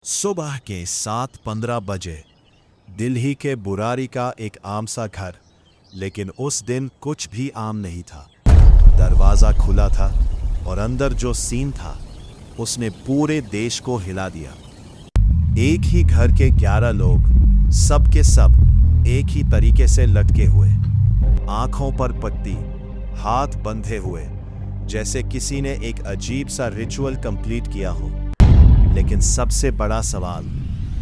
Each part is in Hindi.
सुबह के 7:15 बजे दिल्ली के बुरारी का एक आम सा घर, लेकिन उस दिन कुछ भी आम नहीं था। दरवाजा खुला था और अंदर जो सीन था उसने पूरे देश को हिला दिया। एक ही घर के 11 लोग, सब के सब एक ही तरीके से लटके हुए, आंखों पर पट्टी, हाथ बंधे हुए, जैसे किसी ने एक अजीब सा रिचुअल कंप्लीट किया हो। लेकिन सबसे बड़ा सवाल,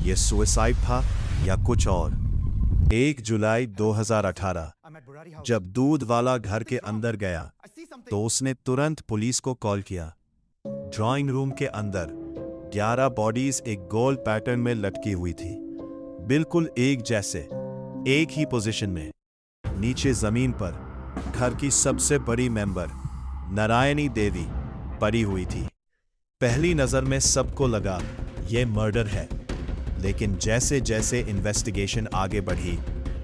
ये सुसाइड था या कुछ और? 1 जुलाई 2018 जब दूध वाला घर के अंदर गया तो उसने तुरंत पुलिस को कॉल किया। ड्राइंग रूम के अंदर 11 बॉडीज एक गोल पैटर्न में लटकी हुई थी, बिल्कुल एक जैसे, एक ही पोजीशन में। नीचे जमीन पर घर की सबसे बड़ी मेंबर नारायणी देवी पड़ी हुई थी। पहली नजर में सबको लगा यह मर्डर है, लेकिन जैसे जैसे इन्वेस्टिगेशन आगे बढ़ी,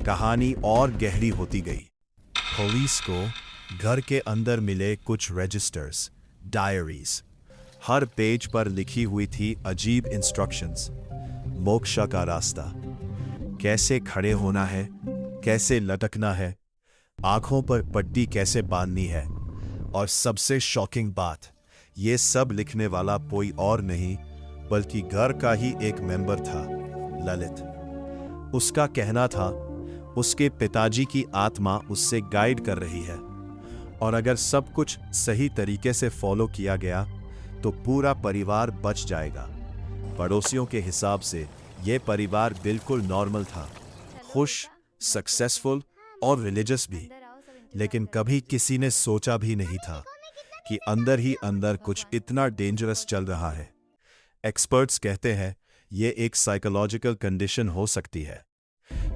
कहानी और गहरी होती गई। पुलिस को घर के अंदर मिले कुछ रजिस्टर्स, डायरीज, हर पेज पर लिखी हुई थी अजीब इंस्ट्रक्शंस। मोक्ष का रास्ता, कैसे खड़े होना है, कैसे लटकना है, आंखों पर पट्टी कैसे बांधनी है, और सबसे शॉकिंग बात, ये सब लिखने वाला कोई और नहीं बल्कि घर का ही एक मेंबर था, ललित। उसका कहना था उसके पिताजी की आत्मा उससे गाइड कर रही है, और अगर सब कुछ सही तरीके से फॉलो किया गया तो पूरा परिवार बच जाएगा। पड़ोसियों के हिसाब से यह परिवार बिल्कुल नॉर्मल था, खुश, सक्सेसफुल और रिलीजियस भी। लेकिन कभी किसी ने सोचा भी नहीं था कि अंदर ही अंदर कुछ इतना डेंजरस चल रहा है। एक्सपर्ट्स कहते हैं यह एक साइकोलॉजिकल कंडीशन हो सकती है,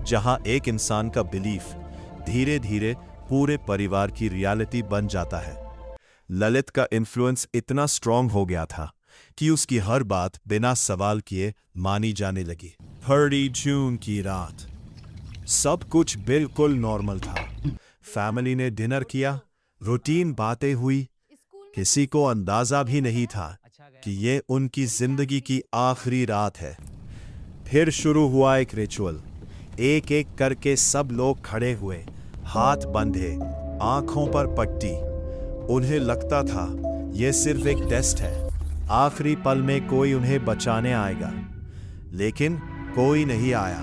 जहां एक इंसान का बिलीफ धीरे धीरे पूरे परिवार की रियलिटी बन जाता है। ललित का इन्फ्लुएंस इतना स्ट्रांग हो गया था कि उसकी हर बात बिना सवाल किए मानी जाने लगी। 30 जून की रात सब कुछ बिल्कुल नॉर्मल था। फैमिली ने डिनर किया, रूटीन बातें हुई। किसी को अंदाजा भी नहीं था कि ये उनकी जिंदगी की आखिरी रात है। फिर शुरू हुआ एक रिचुअल। एक एक करके सब लोग खड़े हुए, हाथ बंधे, आंखों पर पट्टी। उन्हें लगता था यह सिर्फ एक टेस्ट है, आखिरी पल में कोई उन्हें बचाने आएगा। लेकिन कोई नहीं आया।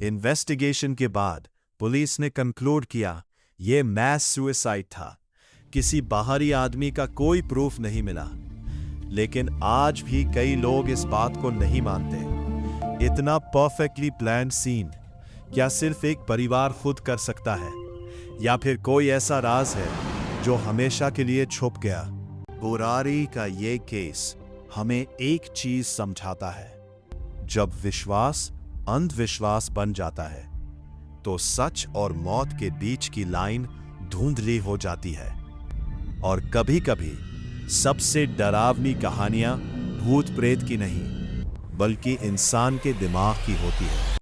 इन्वेस्टिगेशन के बाद पुलिस ने कंक्लूड किया यह मैस सुसाइड था। किसी बाहरी आदमी का कोई प्रूफ नहीं मिला। लेकिन आज भी कई लोग इस बात को नहीं मानते। इतना परफेक्टली प्लान्ड सीन क्या सिर्फ एक परिवार खुद कर सकता है, या फिर कोई ऐसा राज है जो हमेशा के लिए छुप गया? बुरारी का ये केस हमें एक चीज समझाता है, जब विश्वास अंधविश्वास बन जाता है तो सच और मौत के बीच की लाइन धुंधली हो जाती है। और कभी-कभी सबसे डरावनी कहानियां भूत प्रेत की नहीं, बल्कि इंसान के दिमाग की होती है।